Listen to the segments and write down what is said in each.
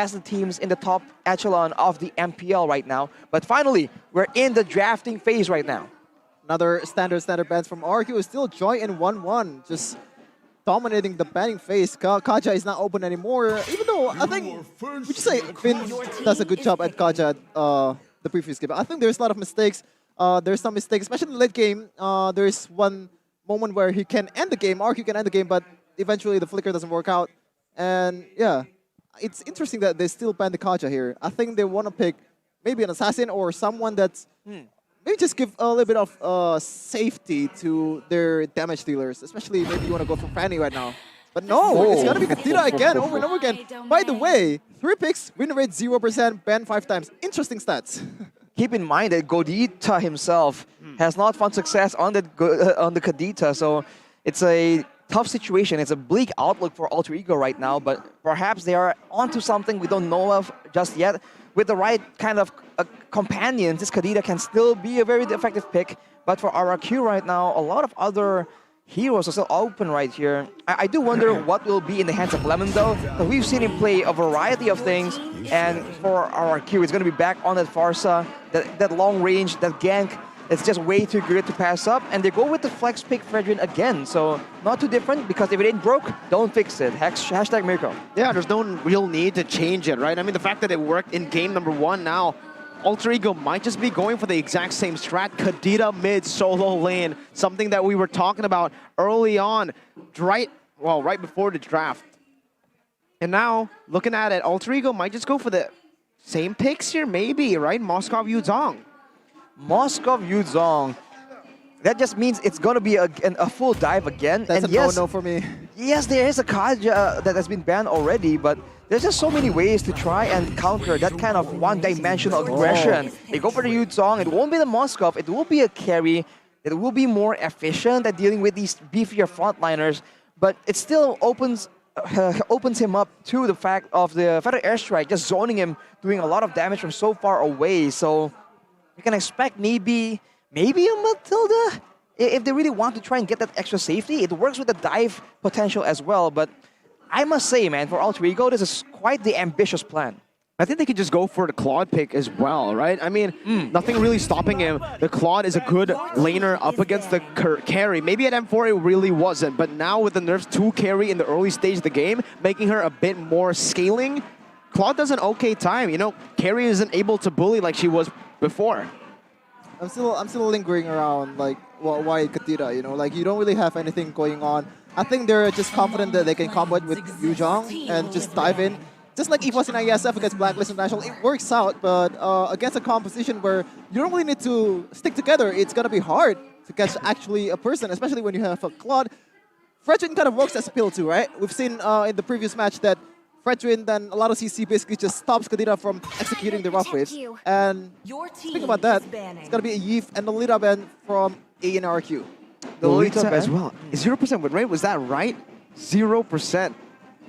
as the teams in the top echelon of the MPL right now. But finally, we're in the drafting phase right now. Another standard bans from RRQ is still Joy in 1-1, just dominating the banning phase. Kaja is not open anymore, even though I think, would you say Finn does a good job at Kaja the previous game. I think there's a lot of mistakes. There's some mistakes, especially in the late game. There's one moment where he can end the game, RRQ can end the game, but eventually the flicker doesn't work out. And yeah, it's interesting that they still ban the Kaja here. I think they want to pick maybe an assassin or someone that's maybe just give a little bit of safety to their damage dealers, especially maybe you want to go for Fanny right now. But no, it's going to be Kadira again, over and over again. By the way, 3 picks, win rate 0%, ban 5 times. Interesting stats. Keep in mind that Godita himself has not found success on the Kadita, so it's a tough situation. It's a bleak outlook for Alter Ego right now, but perhaps they are onto something we don't know of just yet. With the right kind of companions, this Kadita can still be a very effective pick. But for RRQ right now, a lot of other heroes are still open right here. I do wonder what will be in the hands of Lemon though. Because we've seen him play a variety of things, and for RRQ, it's going to be back on that Farsa, that long range, that gank. It's just way too good to pass up, and they go with the flex pick Fredrin again. So not too different, because if it ain't broke, don't fix it. Hashtag Mirko. Yeah, there's no real need to change it, right? I mean, the fact that it worked in game number 1 now, Alter Ego might just be going for the exact same strat. Kadita mid solo lane, something that we were talking about early on, right before the draft. And now, looking at it, Alter Ego might just go for the same picks here, maybe, right? Moskov Yuzong. Moskov Yuzong. That just means it's going to be a full dive again. That's and a no-no for me. Yes, there is a Kaja that has been banned already, but there's just so many ways to try and counter that kind of one-dimensional aggression. They go for the Yuzong. It won't be the Moskov. It will be a carry. It will be more efficient at dealing with these beefier frontliners, but it still opens him up to the fact of the Feather Airstrike, just zoning him, doing a lot of damage from so far away. So you can expect maybe a Matilda if they really want to try and get that extra safety. It works with the dive potential as well, but I must say, man, for Alter Ego, this is quite the ambitious plan. I think they could just go for the Claude pick as well, right? I mean, nothing really stopping him. The Claude is a good laner up against the carry. Maybe at M4 it really wasn't, but now with the nerfs to carry in the early stage of the game, making her a bit more scaling, Claude does an okay time. You know, carry isn't able to bully like she was before. I'm still lingering around, like, why Kadira, you know? Like, you don't really have anything going on. I think they're just confident that they can combo it with Yuzong and just dive in. Just like EVOS in ISF against Blacklist International, it works out, but against a composition where you don't really need to stick together, it's going to be hard to catch actually a person, especially when you have a Claude. Fredrin kind of works as a pill too, right? We've seen in the previous match that Fredrin, then a lot of CC basically just stops Kadira from executing the rough waves. And think about that, it's going to be a Yeef and the Lolita ban from RRQ. The Lolita as well. 0% win rate, was that right? 0%.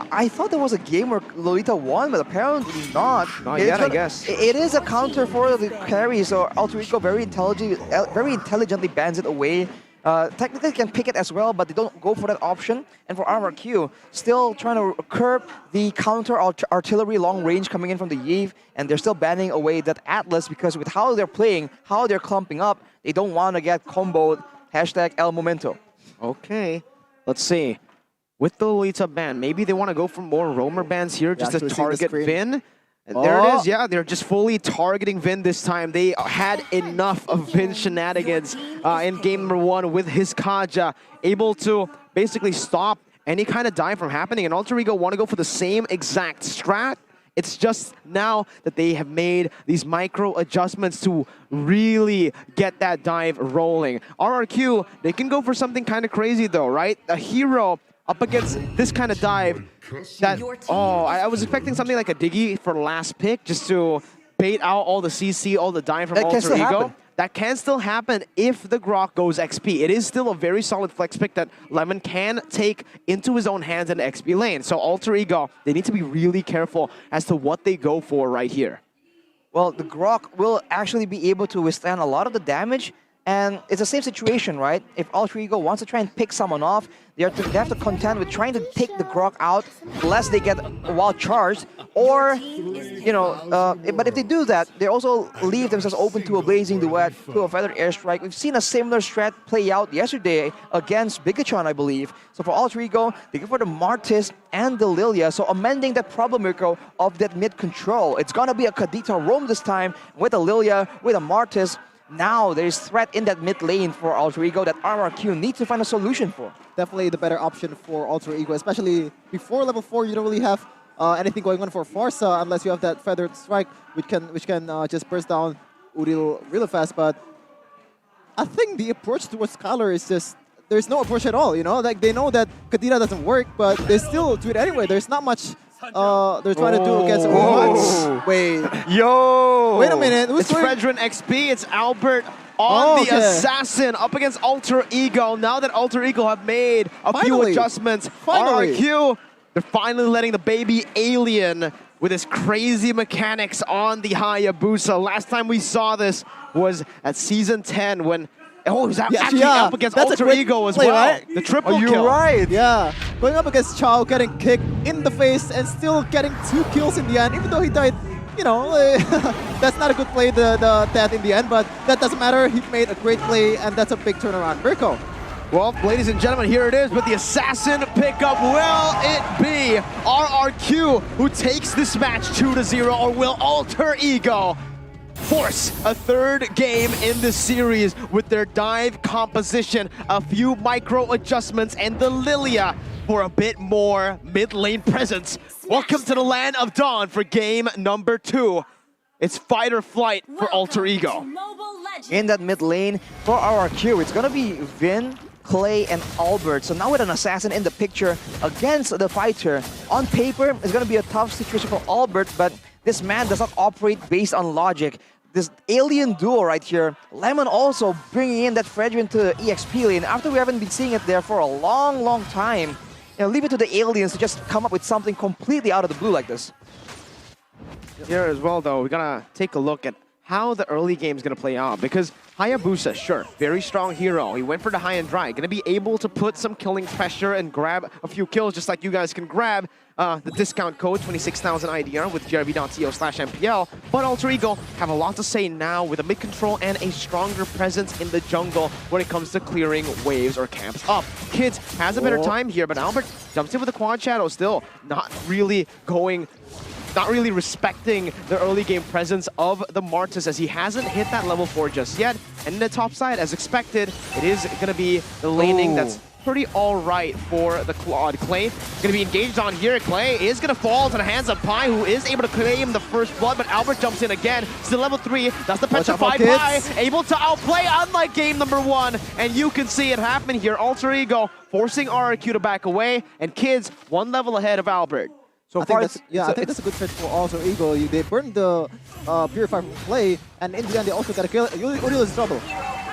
I thought there was a game where Lolita won, but apparently not. Not yet, I guess. It is a counter for the carry, so Alter Ego very intelligently bans it away. Technically can pick it as well, but they don't go for that option. And for RRQ, still trying to curb the counter artillery long range coming in from the Yeev, and they're still banning away that Atlas because with how they're playing, how they're clumping up, they don't want to get comboed. Hashtag El Momento. Okay, let's see. With the Lolita ban, maybe they want to go for more roamer bans here just to target Vin. And there it is, yeah, they're just fully targeting Vin this time. They had enough of Vin shenanigans in game number 1 with his Kaja, able to basically stop any kind of dive from happening. And Alter Ego want to go for the same exact strat. It's just now that they have made these micro adjustments to really get that dive rolling. RRQ, they can go for something kind of crazy though, right? A hero up against this kind of dive that, I was expecting something like a Diggy for last pick just to bait out all the CC, all the dive from Alter Ego. That can still happen if the Grok goes XP. It is still a very solid flex pick that Lemon can take into his own hands in the XP lane. So Alter Ego, they need to be really careful as to what they go for right here. Well, the Grok will actually be able to withstand a lot of the damage And it's the same situation, right? If Alter Ego wants to try and pick someone off, they have to contend with trying to take the Grok out lest they get wild charged. Or, you know, but if they do that, they also leave themselves open to a Blazing Duet, to a Feathered Airstrike. We've seen a similar strat play out yesterday against Bigachon, I believe. So for Alter Ego, they go for the Martis and the Lilia, so amending that problem, Mirko, of that mid control. It's gonna be a Kadita roam this time with a Lilia, with a Martis. Now there is threat in that mid lane for Alter Ego that RRQ needs to find a solution for. Definitely the better option for Alter Ego, especially before level 4. You don't really have anything going on for Farsa unless you have that Feathered Strike, which can just burst down Udil really fast. But I think the approach towards Skylar is just there's no approach at all. You know, like they know that Kadira doesn't work, but they still do it anyway. There's not much. They're trying to do against Whoa. Wait. Yo! Wait a minute. It's Fredrin XP. It's Albert on the Assassin up against Alter Ego. Now that Alter Ego have made a few adjustments, RRQ, they're finally letting the baby alien with his crazy mechanics on the Hayabusa. Last time we saw this was at Season 10 when he's actually up against Alter Ego as well. Right? The triple kill. You're right. Yeah. Going up against Chao, getting kicked in the face and still getting 2 kills in the end, even though he died. You know, that's not a good play, the death in the end, but that doesn't matter. He made a great play, and that's a big turnaround. Mirko. Well, ladies and gentlemen, here it is with the Assassin pickup. Will it be RRQ who takes this match 2-0, or will Alter Ego force a third game in the series with their dive composition, a few micro adjustments, and the Lilia for a bit more mid lane presence? Welcome to the land of Dawn for game number 2. It's fight or flight for Alter Ego. In that mid lane for RRQ, it's gonna be Vin, Clay, and Albert. So now with an Assassin in the picture against the fighter, on paper, it's gonna be a tough situation for Albert, but this man does not operate based on logic. This alien duo right here, Lemon also bringing in that Fredrin to the EXP lane after we haven't been seeing it there for a long time. You know, leave it to the aliens to just come up with something completely out of the blue like this. Here as well, though, we're gonna take a look at how the early game is gonna play out, because Hayabusa, sure, very strong hero. He went for the high and dry, gonna be able to put some killing pressure and grab a few kills, just like you guys can grab the discount code 26,000 IDR with grv.co/MPL. But Alter Ego have a lot to say now with a mid control and a stronger presence in the jungle when it comes to clearing waves or camps up. Kids has a better time here, but Albert jumps in with the quad shadow still, not really respecting the early game presence of the Martis, as he hasn't hit that level 4 just yet. And in the top side, as expected, it is going to be the laning that's pretty alright for the Claude. Clay going to be engaged on here. Clay is going to fall to the hands of Pi, who is able to claim the first blood, but Albert jumps in again. Still level 3, that's the petrified Pi, able to outplay unlike game number 1. And you can see it happen here. Alter Ego forcing RRQ to back away, and Kids 1 level ahead of Albert. So I think that's a good fit for Alter Ego. They burned the Purify from Clay, and in the end they also got a kill. Udil is in trouble.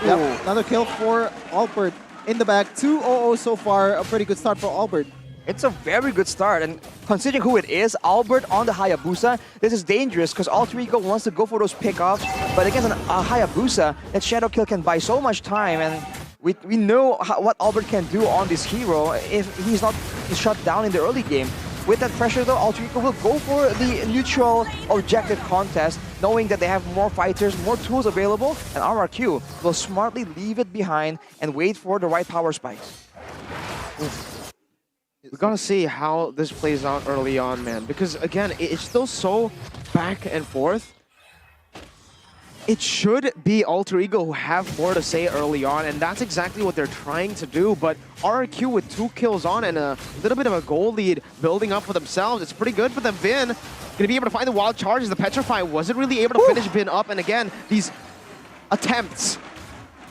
Yep, another kill for Albert in the back. 2-0 so far, a pretty good start for Albert. It's a very good start, and considering who it is, Albert on the Hayabusa, this is dangerous because Alter Ego wants to go for those pickoffs, but against a Hayabusa, that Shadow Kill can buy so much time, and we know what Albert can do on this hero if he's not shut down in the early game. With that pressure though, Alter Ego will go for the neutral objective contest, knowing that they have more fighters, more tools available, and RRQ will smartly leave it behind and wait for the right power spikes. We gotta see how this plays out early on, man, because again, it's still so back and forth. It should be Alter Ego who have more to say early on, and that's exactly what they're trying to do. But RRQ with 2 kills on and a little bit of a goal lead building up for themselves, it's pretty good for them. Vin gonna be able to find the wild charges. The Petrify wasn't really able to finish Vin up, and again, these attempts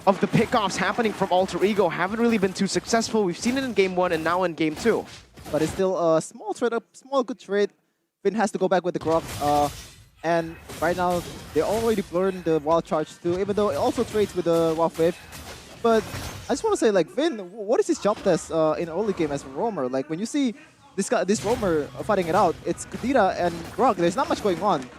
of the pickoffs happening from Alter Ego haven't really been too successful. We've seen it in game 1 and now in game 2. But it's still a small trade, a small good trade. Vin has to go back with the Grok. And right now, they already learned the wild charge too, even though it also trades with the wild wave. But I just want to say, like, Vin, what is his job test in early game as a roamer? Like, when you see this roamer fighting it out, it's Kadira and Grok. There's not much going on.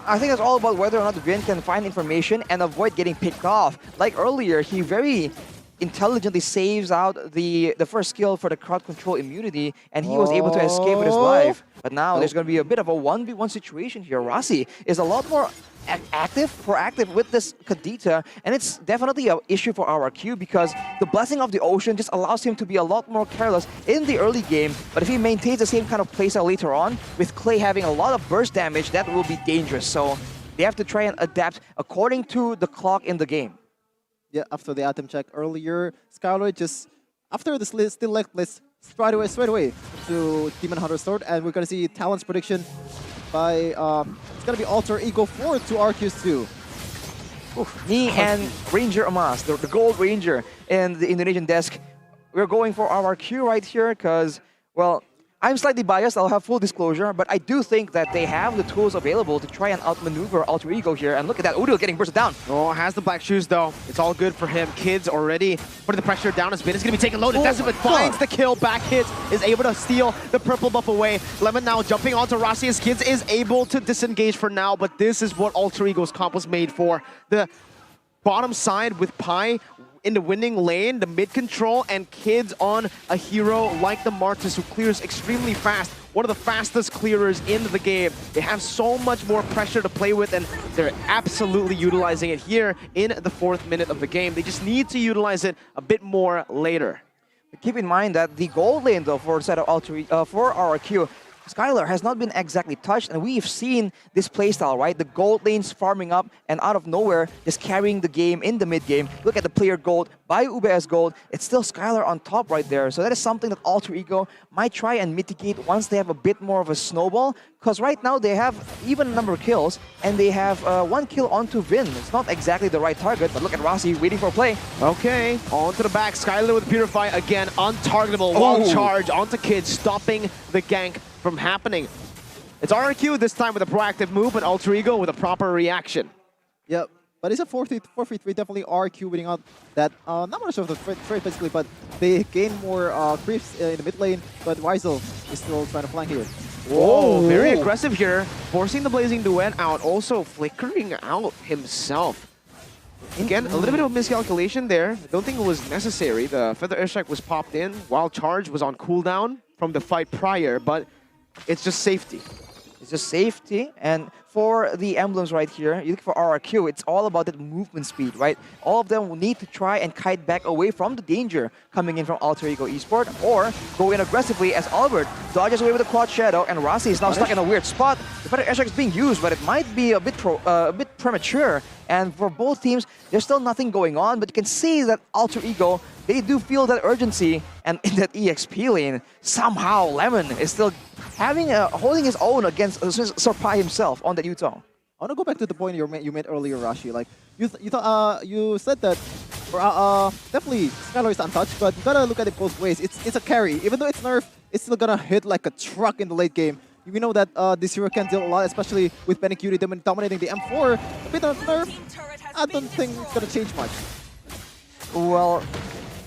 I think it's all about whether or not Vin can find information and avoid getting picked off. Like earlier, he very intelligently saves out the first skill for the crowd control immunity, and he was able to escape with his life. But now there's going to be a bit of a 1v1 situation here. Rossi is a lot more proactive with this Kadita, and it's definitely an issue for RRQ because the Blessing of the Ocean just allows him to be a lot more careless in the early game, but if he maintains the same kind of playstyle later on, with Clay having a lot of burst damage, that will be dangerous. So they have to try and adapt according to the clock in the game. Yeah, after the item check earlier, Skylar just, after the still leg blitz, straight away to Demon Hunter Sword, and we're going to see Talon's prediction by, it's going to be Alter Ego 4 to RQ's 2. Me and Ranger Amas, the Gold Ranger in the Indonesian desk, we're going for RRQ right here because, well, I'm slightly biased, I'll have full disclosure, but I do think that they have the tools available to try and outmaneuver Alter Ego here. And look at that, Udil getting bursted down. Oh, has the black shoes though. It's all good for him. Kids already putting the pressure down. His Vin is going to be taken low. Decimate finds the kill. Back hits, is able to steal the purple buff away. Lemon now jumping onto Rossi. His Kids is able to disengage for now, but this is what Alter Ego's comp was made for. The bottom side with Pi in the winning lane, the mid control, and Kids on a hero like the Martis who clears extremely fast. One of the fastest clearers in the game. They have so much more pressure to play with, and they're absolutely utilizing it here in the 4th minute of the game. They just need to utilize it a bit more later. Keep in mind that the gold lane, though, for RRQ, Skylar has not been exactly touched, and we've seen this playstyle, right? The gold lanes farming up, and out of nowhere, just carrying the game in the mid-game. Look at the player gold by UBS Gold. It's still Skylar on top right there. So that is something that Alter Ego might try and mitigate once they have a bit more of a snowball, because right now they have even number of kills, and they have 1 kill onto Vin. It's not exactly the right target, but look at Rossi waiting for a play. Okay, onto the back. Skylar with Purify again, untargetable. Long charge onto Kids, stopping the gank from happening. It's RRQ this time with a proactive move, but Alter Ego with a proper reaction. Yep, but it's a 4-3-3, definitely RRQ winning out that, not much of the trade basically, but they gain more creeps in the mid lane, but Weisel is still trying to flank here. Whoa, very aggressive here, forcing the Blazing Duet out, also flickering out himself. Again, a little bit of miscalculation there. I don't think it was necessary. The Feather Airstrike was popped in while Charge was on cooldown from the fight prior, but it's just safety. It's just safety, and for the emblems right here, you look for RRQ, it's all about that movement speed, right? All of them will need to try and kite back away from the danger coming in from Alter Ego Esport, or go in aggressively as Albert dodges away with a Quad Shadow, and Rossi is now stuck in a weird spot. The Feather Airstrike is being used, but it might be a bit premature, and for both teams, there's still nothing going on, but you can see that Alter Ego, they do feel that urgency, and in that EXP lane, somehow Lemon is still holding his own against Sorpai himself on that Utah. I want to go back to the point you made earlier, Rashi. Like you said that definitely Skylar is untouched, but you gotta look at it both ways. It's a carry, even though it's nerfed, it's still gonna hit like a truck in the late game. We know that this hero can deal a lot, especially with Benicuri dominating the M4. A bit of nerf, I don't think it's gonna change much. Well,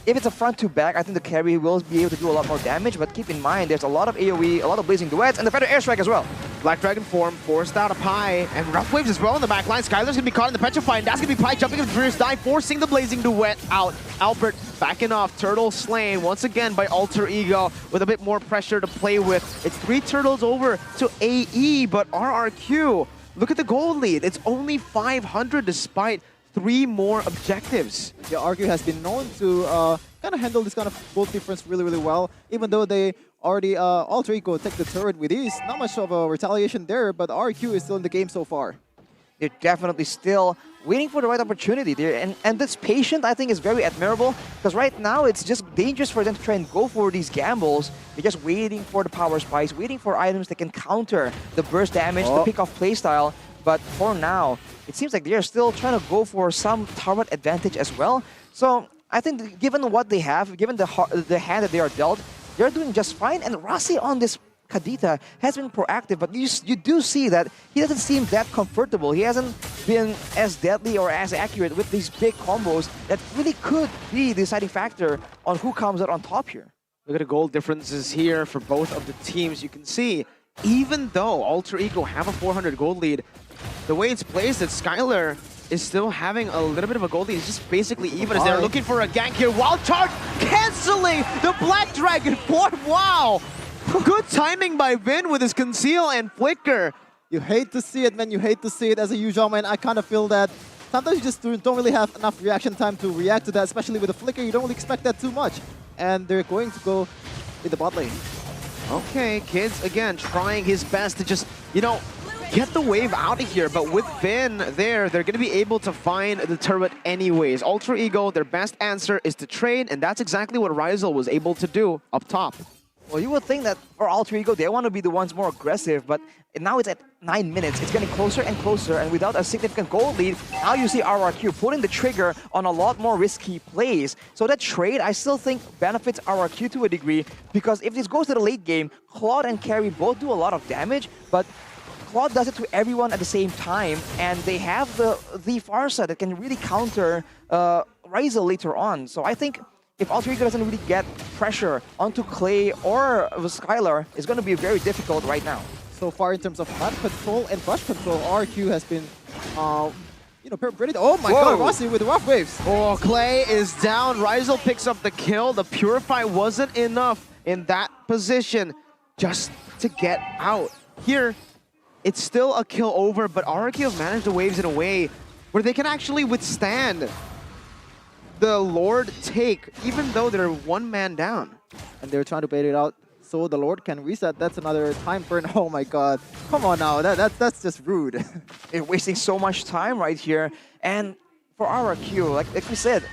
if it's a front to back, I think the carry will be able to do a lot more damage, but keep in mind, there's a lot of AoE, a lot of Blazing Duets, and the Feather Airstrike as well. Black Dragon form forced out a Pi, and Rough Waves as well in the back line. Skylar's gonna be caught in the Petrify, and that's gonna be Pi jumping into Furious Dive, forcing the Blazing Duet out. Albert backing off, Turtle slain once again by Alter Ego with a bit more pressure to play with. It's 3 turtles over to AE, but RRQ, look at the gold lead. It's only 500 despite 3 more objectives. Yeah, RRQ has been known to kind of handle this kind of gold difference really, really well, even though they already Alter Ego take the turret with ease. Not much of a retaliation there, but RRQ is still in the game so far. They're definitely still waiting for the right opportunity there, and this patient, I think, is very admirable, because right now it's just dangerous for them to try and go for these gambles. They're just waiting for the power spikes, waiting for items that can counter the burst damage, the pick-off playstyle. But for now, it seems like they're still trying to go for some turret advantage as well. So I think given what they have, given the hand that they are dealt, they're doing just fine. And Rossi on this Kadita has been proactive, but you do see that he doesn't seem that comfortable. He hasn't been as deadly or as accurate with these big combos that really could be the deciding factor on who comes out on top here. Look at the goal differences here for both of the teams. You can see, even though Alter Ego have a 400 gold lead, the way it's placed, that Skylar is still having a little bit of a gold lead. It's just basically even as they're looking for a gank here. Wild Charge canceling the Black Dragon Form. Wow! Good timing by Vin with his conceal and flicker. You hate to see it, man. You hate to see it as a usual, man. I kind of feel that sometimes you just don't really have enough reaction time to react to that, especially with a flicker. You don't really expect that too much. And they're going to go with the bot lane. Okay, Kids, again, trying his best to just, you know, get the wave out of here. But with Vin there, they're going to be able to find the turret anyways. Ultra Ego, their best answer is to trade, and that's exactly what Ryzel was able to do up top. Well, you would think that for Alter Ego, they want to be the ones more aggressive, but now it's at 9 minutes. It's getting closer and closer, and without a significant gold lead, now you see RRQ pulling the trigger on a lot more risky plays. So that trade, I still think, benefits RRQ to a degree, because if this goes to the late game, Claude and Carry both do a lot of damage, but Claude does it to everyone at the same time, and they have the Farsa that can really counter Ryzel later on. So I think if Alter Ego doesn't really get pressure onto Clay or Skylar, it's going to be very difficult right now. So far in terms of map control and brush control, RRQ has been, you know, pretty... Oh my god, Rossi with the rough waves. Oh, Clay is down. Ryzel picks up the kill. The Purify wasn't enough in that position just to get out. Here, it's still a kill over, but RRQ have managed the waves in a way where they can actually withstand the Lord take, even though they're one man down. And they're trying to bait it out so the Lord can reset. That's another time burn. Oh my god. Come on now, that's just rude. They're wasting so much time right here. And for RRQ, like we said,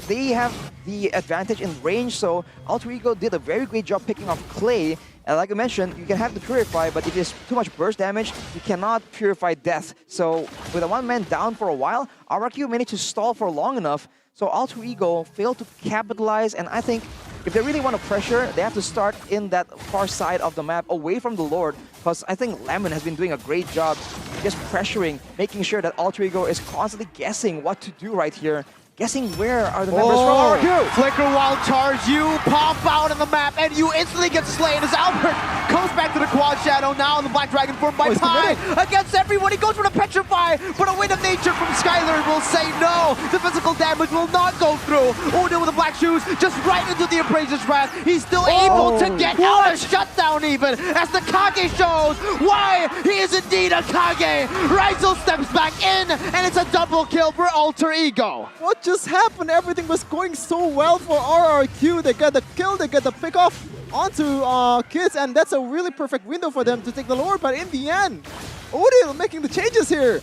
they have the advantage in range, so Alter Ego did a very great job picking off Clay. And like I mentioned, you can have the Purify, but if there's too much burst damage, you cannot Purify Death. So with a one man down for a while, RRQ managed to stall for long enough. So Alter Ego failed to capitalize, and I think if they really want to pressure, they have to start in that far side of the map, away from the Lord, because I think Lemon has been doing a great job just pressuring, making sure that Alter Ego is constantly guessing what to do right here. Guessing where are the members from RRQ. Flicker Wild Charge, you pop out on the map and you instantly get slain as Albert comes back to the Quad Shadow, now in the Black Dragon form by Pi against everyone. He goes for the Petrify, but a Wind of Nature from Skylar will say no. The physical damage will not go through. Udo with the Black Shoes just right into the Appraiser's Wrath. He's still able to get out of shutdown even as the Kage shows why he is indeed a Kage. Ryzel steps back in and it's a double kill for Alter Ego. What just happened? Everything was going so well for RRQ. They got the kill, they got the pick off onto Kids, and that's a really perfect window for them to take the Lord. But in the end, Odil making the changes here.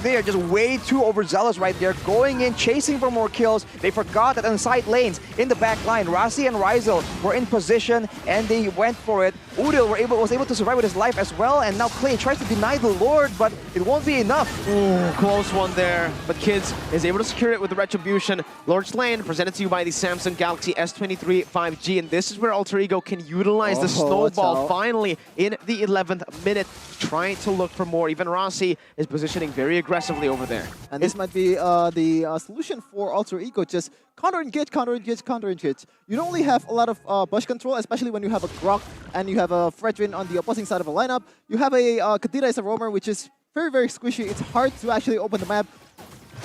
They are just way too overzealous right there, going in, chasing for more kills. They forgot that on side lanes, in the back line, Rasi and Ryzel were in position, and they went for it. Udil was able to survive with his life as well, and now Clay tries to deny the Lord, but it won't be enough. Ooh, close one there, but Kids is able to secure it with the Retribution. Lord's Lane presented to you by the Samsung Galaxy S23 5G, and this is where Alter Ego can utilize the snowball finally in the 11th minute, trying to look for more. Even Rossi is positioning very aggressively over there. And this might be the solution for Alter Ego, just counter-engage, counter-engage, counter-engage. You don't really have a lot of bush control, especially when you have a Grok and you have a Fredrin on the opposing side of a lineup. You have a Kadira as a roamer, which is very, very squishy. It's hard to actually open the map.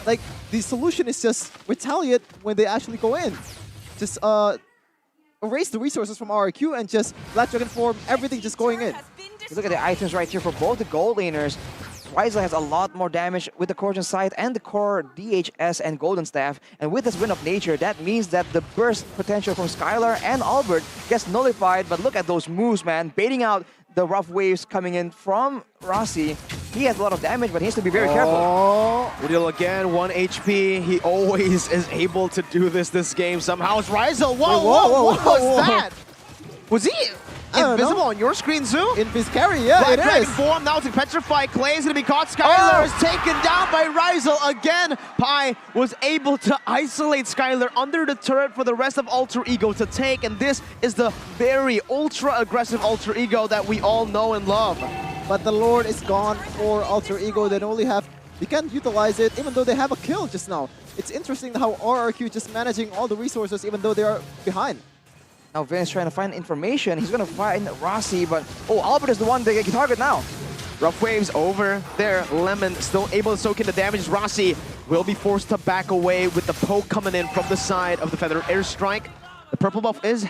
Like, the solution is just retaliate when they actually go in. Just erase the resources from RRQ and just Black Dragon form, everything just going in. You look at the items right here for both the gold laners. Ryzel has a lot more damage with the Corrosion Sight and the core DHS and Golden Staff. And with this Wind of Nature, that means that the burst potential from Skylar and Albert gets nullified. But look at those moves, man. Baiting out the rough waves coming in from Rossi. He has a lot of damage, but he has to be very careful. Udil again, 1 HP. He always is able to do this game. Somehow it's Ryzel. Whoa, what was that? Was he invisible on your screen, Zoo? Invis carry, yeah, Black it Dragon is. form, now to Petrify. Clay is going to be caught. Skylar is taken down by Ryzel again. Pi was able to isolate Skylar under the turret for the rest of Alter Ego to take, and this is the very ultra-aggressive Alter Ego that we all know and love. But the Lord is gone for Alter Ego. They only have, they can't utilize it, even though they have a kill just now. It's interesting how RRQ just managing all the resources, even though they are behind. Now Vin is trying to find information. He's going to find Rossi, but Albert is the one they can target now. Rough waves over there. Lemon still able to soak in the damage. Rossi will be forced to back away with the poke coming in from the side of the Feather Airstrike. The purple buff is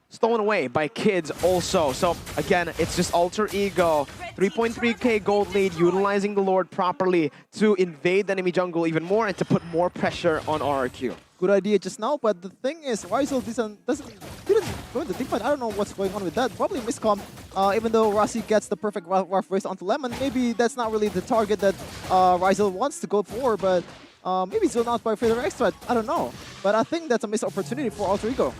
stolen away by Kids also. So again, it's just Alter Ego. 3.3k gold lead, utilizing the Lord properly to invade the enemy jungle even more and to put more pressure on RRQ. Good idea just now, but the thing is, Rizal didn't go into teamfight. I don't know what's going on with that. Probably miscom. Even though Rossi gets the perfect rough race onto Lemon, maybe that's not really the target that Rizal wants to go for, but maybe zone out by Feather Extra. I don't know. But I think that's a missed opportunity for Alter Ego.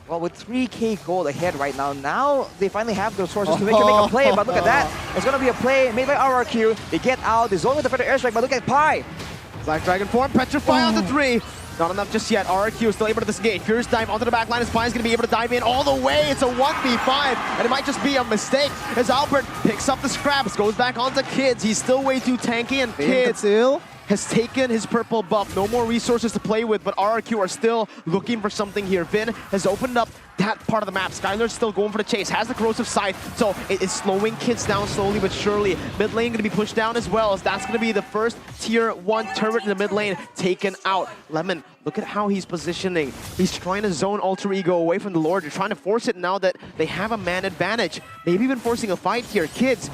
Well, with 3k gold ahead right now they finally have the resources to make a play, but look at that. It's going to be a play made by RRQ. They get out, they zone with the Feather Airstrike, but look at Pi. Black Dragon form, Petrify on the 3. Not enough just yet. RRQ is still able to disengage. Fierce dive onto the back line. Spine is going to be able to dive in all the way. It's a 1v5, and it might just be a mistake as Albert picks up the scraps, goes back onto Kids. He's still way too tanky, and Kids has taken his purple buff. No more resources to play with, but RRQ are still looking for something here. Vin has opened up that part of the map. Skylar's still going for the chase, has the corrosive side, so it is slowing Kids down slowly but surely. Mid lane going to be pushed down as well, as that's going to be the first tier 1 turret in the mid lane taken out. Lemon, look at how he's positioning. He's trying to zone Alter Ego away from the Lord. They're trying to force it now that they have a man advantage. Maybe even forcing a fight here. Kids,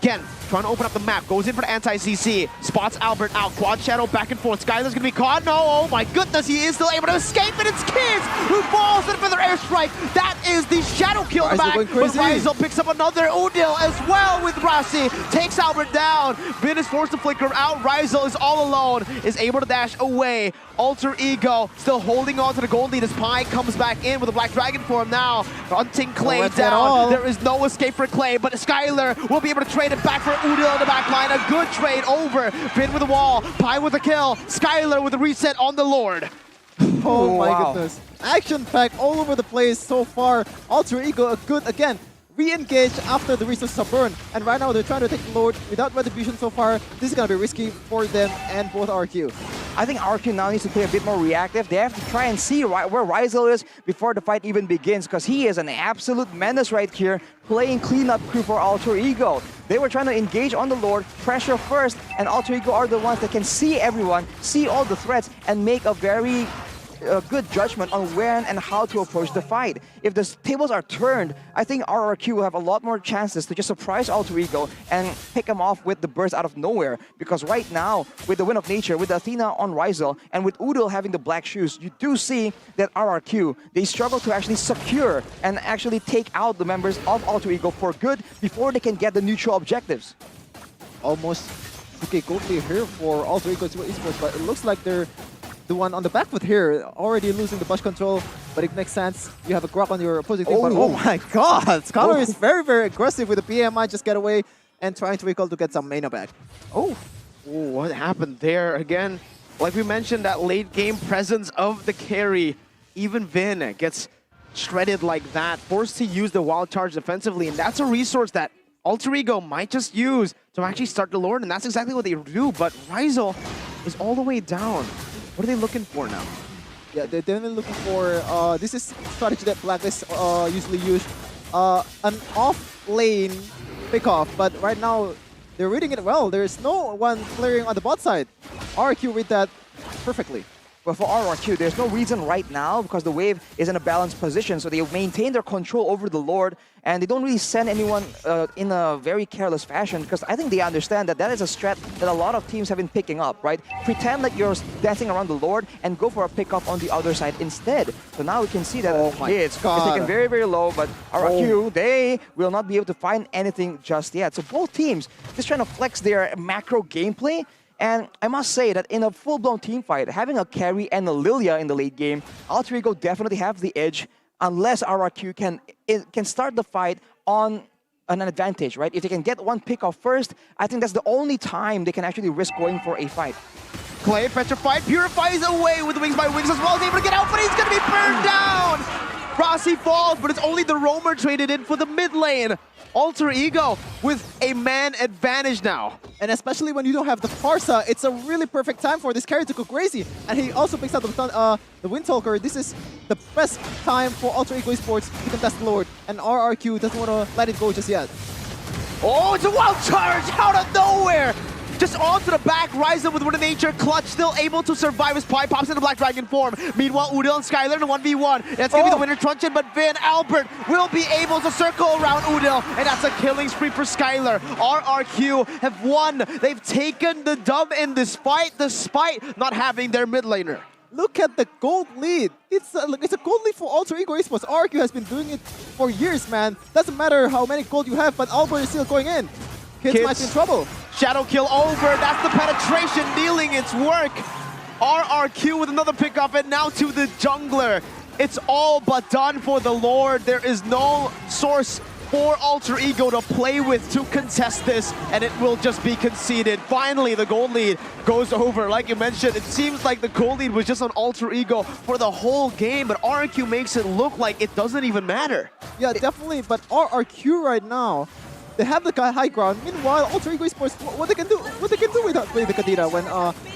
again, trying to open up the map, goes in for the anti-CC, spots Albert out, quad shadow back and forth. Skylar's gonna be caught. No, oh my goodness, he is still able to escape, and it's Kids who falls in for their airstrike. That is the shadow kill back, but Rizal picks up another Udil as well with Rossi, takes Albert down. Vin is forced to flicker out. Rizal is all alone, is able to dash away. Alter Ego still holding on to the gold lead as Pi comes back in with a Black Dragon form now. Hunting Clay down. There is no escape for Clay, but Skylar will be able to trade it back for Udil on the back line. A good trade over. Vin with a wall, Pi with a kill, Skylar with a reset on the Lord. Oh my goodness. Action pack all over the place so far. Alter Ego, a good, again, re-engage after the resources are burned. And right now they're trying to take the Lord without retribution so far. This is going to be risky for them and both RQ. I think RQ now needs to play a bit more reactive. They have to try and see where Rizal is before the fight even begins, because he is an absolute menace right here, playing cleanup crew for Alter Ego. They were trying to engage on the Lord, pressure first, and Alter Ego are the ones that can see everyone, see all the threats, and make a very good judgment on when and how to approach the fight. If the tables are turned, I think RRQ will have a lot more chances to just surprise Alter Ego and pick him off with the burst out of nowhere. Because right now, with the Wind of Nature, with Athena on Rizal, and with Udil having the black shoes, you do see that RRQ, they struggle to actually secure and actually take out the members of Alter Ego for good before they can get the neutral objectives. Almost okay, gold here for Alter Ego Esports, but it looks like they're the one on the back foot here, already losing the bush control, but it makes sense. You have a grab on your opposing team, but oh my god! Skylar is very, very aggressive with the PMI, just get away and trying to recall to get some mana back. Oh, what happened there again? Like we mentioned, that late game presence of the carry, even Vin gets shredded like that, forced to use the wild charge defensively, and that's a resource that Alter Ego might just use to actually start the Lord, and that's exactly what they do, but Rizal is all the way down. What are they looking for now? Yeah, they're definitely looking for, this is strategy that Blacklist usually use, an off-lane pick-off, but right now they're reading it well. There's no one clearing on the bot side. RQ read that perfectly. But for RRQ, there's no reason right now because the wave is in a balanced position, so they maintain their control over the Lord, and they don't really send anyone in a very careless fashion, because I think they understand that that is a strat that a lot of teams have been picking up, right? Pretend that you're dancing around the Lord and go for a pickup on the other side instead. So now we can see that it's taken very, very low, but RRQ, they will not be able to find anything just yet. So both teams just trying to flex their macro gameplay. And I must say that in a full-blown team fight, having a carry and a Lilia in the late game, Alter Ego definitely have the edge unless RRQ can start the fight on an advantage, right? If they can get one pick off first, I think that's the only time they can actually risk going for a fight. Clay petrified, purifies away with Wings by Wings as well. He's able to get out, but he's going to be burned down! Rossi falls, but it's only the Roamer traded in for the mid lane. Alter Ego with a man advantage now. And especially when you don't have the Farsa, it's a really perfect time for this carry to go crazy. And he also picks up the Windtalker. This is the best time for Alter Ego Esports to contest the Lord. And RRQ doesn't want to let it go just yet. Oh, it's a wild charge out of nowhere! Just onto the back, Ryzen with Wind of Nature, Clutch still able to survive his Pie, pops in the Black Dragon form. Meanwhile, Udil and Skylar in a 1v1. That's gonna be the winner truncheon, but Vin Albert will be able to circle around Udil, and that's a killing spree for Skylar. RRQ have won. They've taken the dub in this fight, despite not having their mid laner. Look at the gold lead. It's a gold lead for Alter Ego Esports. RRQ has been doing it for years, man. Doesn't matter how many gold you have, but Albert is still going in. Kids might be in trouble. Shadow kill over. That's the penetration dealing its work. RRQ with another pickup, and now to the jungler. It's all but done for the Lord. There is no source for Alter Ego to play with to contest this, and it will just be conceded. Finally, the gold lead goes over. Like you mentioned, it seems like the gold lead was just on Alter Ego for the whole game, but RRQ makes it look like it doesn't even matter. Yeah, definitely, but RRQ right now, they have the high ground. Meanwhile, Alter Ego Esports, what they can do with the Kadira when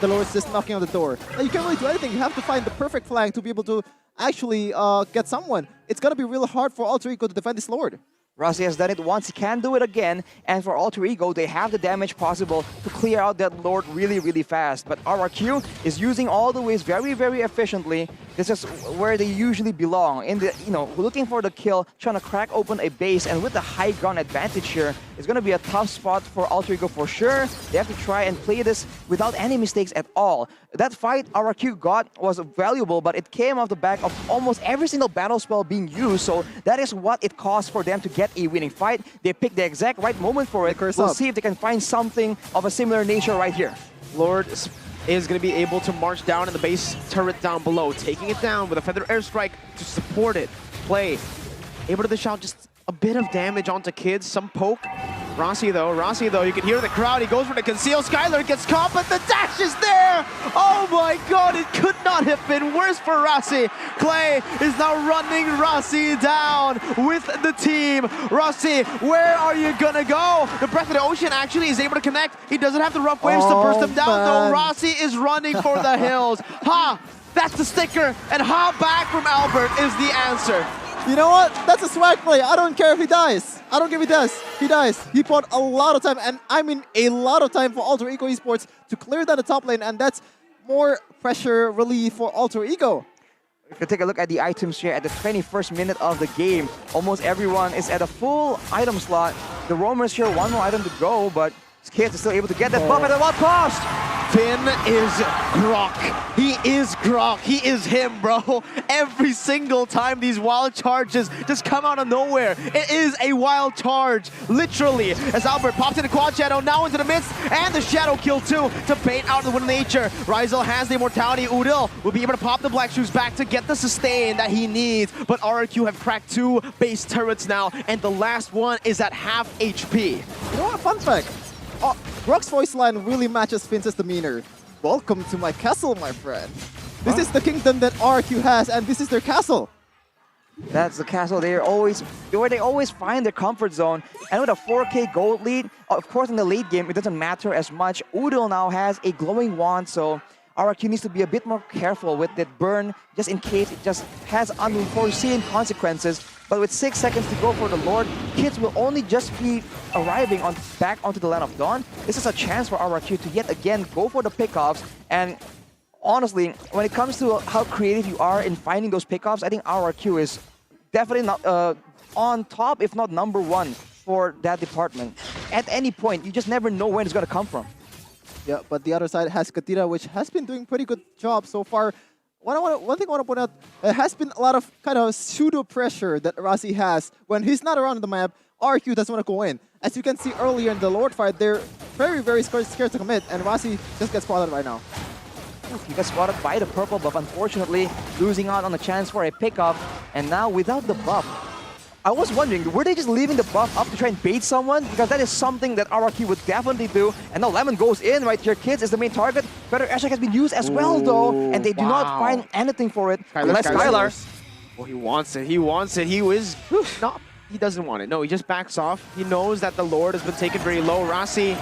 the Lord is just knocking on the door. Like, you can't really do anything. You have to find the perfect flank to be able to actually get someone. It's gonna be really hard for Alter Ego to defend this Lord. Rossi has done it once, he can do it again, and for Alter Ego, they have the damage possible to clear out that Lord really, really fast. But RRQ is using all the ways very, very efficiently. This is where they usually belong. In the, looking for the kill, trying to crack open a base, and with the high ground advantage here, it's going to be a tough spot for Alter Ego for sure. They have to try and play this without any mistakes at all. That fight RRQ got was valuable, but it came off the back of almost every single battle spell being used, so that is what it cost for them to get a winning fight. They picked the exact right moment for it. We'll see if they can find something of a similar nature right here. Lord is going to be able to march down in the base turret down below, taking it down with a Feather Airstrike to support it. Play. Able to dish out just a bit of damage onto kids, some poke. Rossi though, you can hear the crowd. He goes for the conceal. Skylar gets caught, but the dash is there! Oh my god, it could not have been worse for Rossi. Clay is now running Rossi down with the team. Rossi, where are you gonna go? The Breath of the Ocean actually is able to connect. He doesn't have the rough waves to burst him down, though. Rossi is running for the hills. Ha! That's the sticker, and ha back from Albert is the answer. You know what? That's a swag play. I don't care if he dies. I don't care if he does. He dies. He bought a lot of time, and I mean a lot of time for Alter Ego Esports to clear down the top lane, and that's more pressure relief for Alter Ego. If you take a look at the items here at the 21st minute of the game, almost everyone is at a full item slot. The roamers here, one more item to go, but Kids is still able to get that buff at what cost? Finn is Grok. He is Grok. He is him, bro. Every single time these wild charges just come out of nowhere. It is a wild charge, literally. As Albert pops into Quad Shadow, now into the midst, and the Shadow kill too to bait out the Wind of Nature. Ryzel has the immortality. Udil will be able to pop the Black Shoes back to get the sustain that he needs. But RRQ have cracked 2 base turrets now, and the last one is at half HP. You know what? Fun fact. Grok's voice line really matches Vince's demeanor. Welcome to my castle, my friend. This is the kingdom that RRQ has, and this is their castle. That's the castle where they always find their comfort zone. And with a 4K gold lead, of course in the late game, it doesn't matter as much. Udil now has a glowing wand, so RRQ needs to be a bit more careful with that burn, just in case it just has unforeseen consequences. But with 6 seconds to go for the Lord, Kids will only just be arriving back onto the Land of Dawn. This is a chance for RRQ to yet again go for the pickoffs. And honestly, when it comes to how creative you are in finding those pickoffs, I think RRQ is definitely not on top, if not #1 for that department. At any point, you just never know when it's going to come from. Yeah, but the other side has Katira, which has been doing pretty good job so far. One thing I want to point out, there has been a lot of kind of pseudo pressure that Rossi has. When he's not around the map, RRQ doesn't want to go in. As you can see earlier in the Lord fight, they're very, very scared to commit, and Rossi just gets spotted right now. He got spotted by the purple buff, unfortunately, losing out on the chance for a pickup. And now, without the buff, I was wondering, were they just leaving the buff up to try and bait someone? Because that is something that RRQ would definitely do. And now Lemon goes in right here. Kids is the main target. Better Airstrike has been used as well, though. And they do not find anything for it. Unless Skylar. Well, he wants it. He wants it. He was not. He doesn't want it. No, he just backs off. He knows that the Lord has been taken very low. Rossi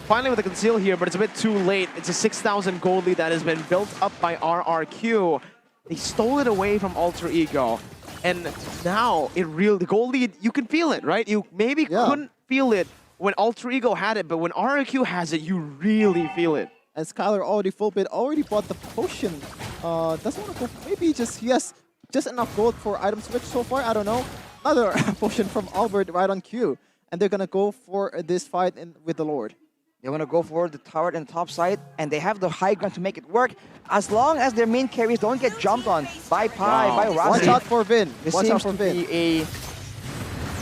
finally with a conceal here, but it's a bit too late. It's a 6,000 gold lead that has been built up by RRQ. They stole it away from Alter Ego. And now, the gold lead, you can feel it, right? You maybe couldn't feel it when Alter Ego had it, but when RRQ has it, you really feel it. And Skylar already full bit, already bought the potion. Doesn't want to go, maybe he has just enough gold for item switch so far, I don't know. Another potion from Albert right on cue. And they're gonna go for this fight with the Lord. They want to go for the tower and top side, and they have the high ground to make it work. As long as their main carries don't get jumped on by Pi, by Rasi. Watch out for Vin. This Watch out seems for to Vin. be a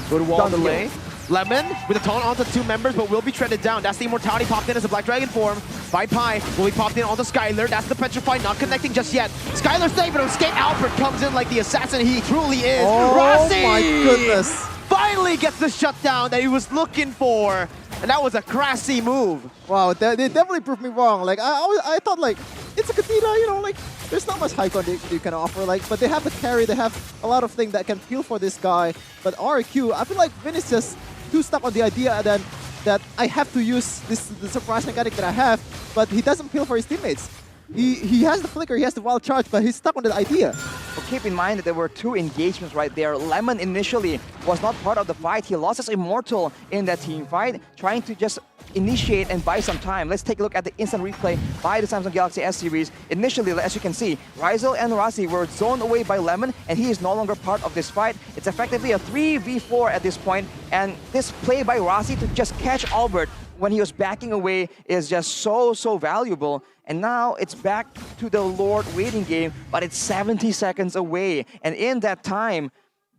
good wall done delay. deal. Lemon with a taunt onto 2 members, but will be shredded down. That's the Immortality popped in as a Black Dragon form by Pi. Will be popped in onto Skylar. That's the Petrify, not connecting just yet. Skylar's not able to escape. Albert comes in like the assassin he truly is. Oh Rasi my goodness. finally gets the shutdown that he was looking for. And that was a crassy move. Wow, they definitely proved me wrong. Like I thought like it's a Kadena, you know, like there's not much high ground they can offer. Like, but they have the carry, they have a lot of things that can feel for this guy. But RRQ, I feel like Vin is just too stuck on the idea that I have to use the surprise mechanic that I have, but he doesn't feel for his teammates. He has the flicker, he has the wild charge, but he's stuck on that idea. But keep in mind that there were 2 engagements right there. Lemon initially was not part of the fight. He lost his Immortal in that team fight, trying to just initiate and buy some time. Let's take a look at the instant replay by the Samsung Galaxy S series. Initially, as you can see, Rizal and Rasi were zoned away by Lemon, and he is no longer part of this fight. It's effectively a 3v4 at this point, and this play by Rasi to just catch Albert when he was backing away is just so valuable. And now it's back to the Lord waiting game, but it's 70 seconds away. And in that time,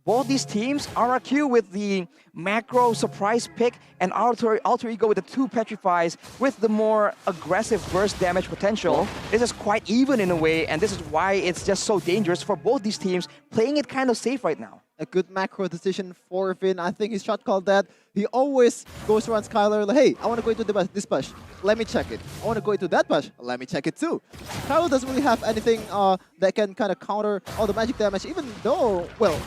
both these teams, RRQ with the macro surprise pick and Alter Ego with the 2 Petrifies with the more aggressive burst damage potential. This is quite even in a way, and this is why it's just so dangerous for both these teams, playing it kind of safe right now. A good macro decision for Vin. I think his shot called that. He always goes around Skylar like, hey, I want to go into this bush. Let me check it. I want to go into that bush. Let me check it too. Skylar doesn't really have anything that can kind of counter all the magic damage, even though, well,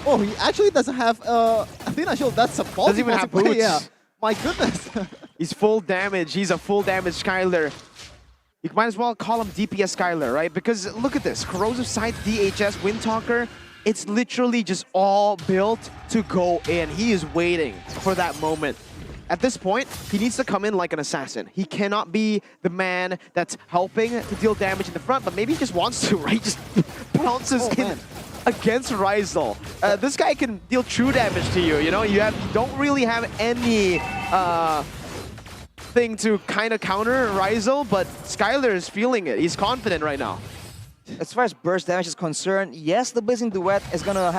oh, he actually doesn't have Athena shield. That's a fault. Doesn't even have boots. Yeah. My goodness. He's full damage. He's a full damage Skylar. You might as well call him DPS Skylar, right? Because look at this. Corrosive Sight, DHS, Windtalker. It's literally just all built to go in. He is waiting for that moment. At this point, he needs to come in like an assassin. He cannot be the man that's helping to deal damage in the front, but maybe he just wants to, right? Just pounces in against Rizal. This guy can deal true damage to you, you know? You don't really have any thing to kind of counter Rizal, but Skylar is feeling it. He's confident right now. As far as burst damage is concerned, yes, the Blazing Duet is gonna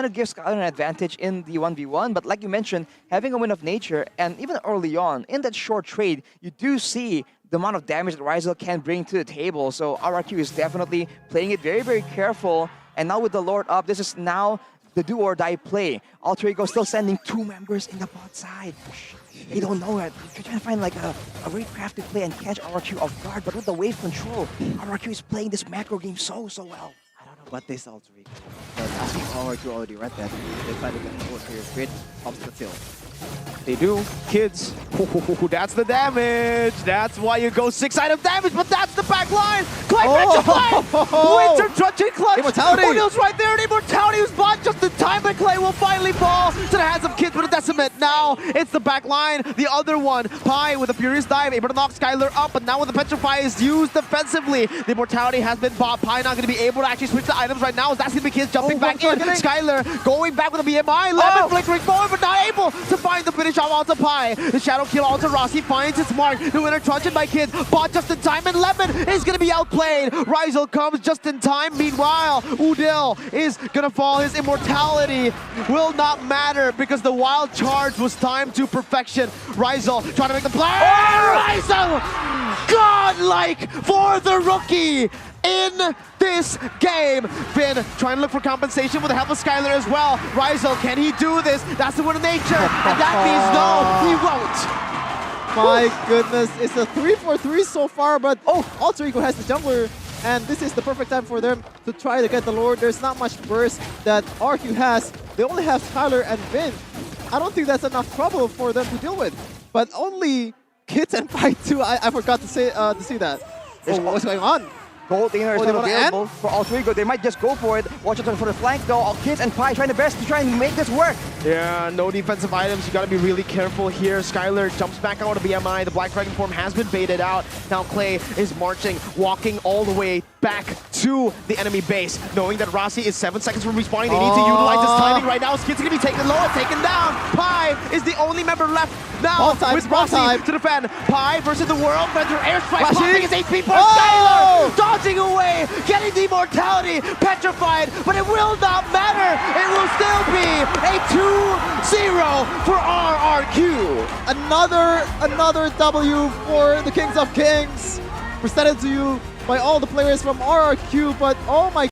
give Skylar an advantage in the 1v1, but like you mentioned, having a Wind of Nature, and even early on, in that short trade, you do see the amount of damage that Rizal can bring to the table, so RRQ is definitely playing it very careful, and now with the Lord up, this is now the do-or-die play. Alter Ego still sending 2 members in the bot side. They don't know it. You're trying to find like a very crafted play and catch RRQ off guard, but with the wave control, RRQ is playing this macro game so well. I don't know about this Alter Ego, but I think RRQ already read that. They try to get forward here. Grid pops the tilt. They do. Kids. That's the damage. That's why you go 6 item damage, but that's the back line. Clay Winter Truncheon Clutch. Immortality. O'Neal's right there, and Immortality was bought just in time, but Clay will finally fall to the hands of Kids with a Decimate. Now it's the back line. The other one, Pi with a Furious Dive, able to knock Skylar up, but now when the Petrify is used defensively, the Immortality has been bought. Pi not going to be able to actually switch the items right now. That's going to be Kids jumping back in. Skylar going back with a BMI. Lemon flickering forward, but not able to find the finish off onto Pi. The Shadow Kill onto Rasi finds its mark. The winner truncheon by Kids, bought just in time, and Lemon is going to be outplayed. Rizal comes just in time. Meanwhile, Udil is going to fall. His immortality will not matter because the wild charge was timed to perfection. Rizal trying to make the play. Oh! Rizal! Godlike for the rookie in this game. Vin trying to look for compensation with the help of Skylar as well. Rizal, can he do this? That's the Wind of Nature, and that means no, he won't. My goodness, it's a 3-for-3 so far, but Alter Ego has the jungler, and this is the perfect time for them to try to get the Lord. There's not much burst that RQ has. They only have Skylar and Vin. I don't think that's enough trouble for them to deal with, but only Kids and Fight 2. I forgot to see that. Oh, what's going on? Gold Dinger is Oh, not they wanna available for Alter Ego. They might just go for it. Watch out for the flank though. All Kids and Pi trying their best to try and make this work. Yeah, no defensive items. You gotta be really careful here. Skylar jumps back out of BMI. The Black Dragon form has been baited out. Now Clay is marching, walking all the way back to the enemy base, knowing that Rossi is 7 seconds from respawning. They need to utilize this timing right now. Skid's gonna be taken low and taken down. Pi is the only member left now with Rossi to defend. Pi versus the world. Vendor airstrike popping his HP for Skylar. Dodging away, getting the immortality, petrified, but it will not matter. It will still be a 2-0 for RRQ. Another W for the Kings of Kings. Presented to you by all the players from RRQ, but oh my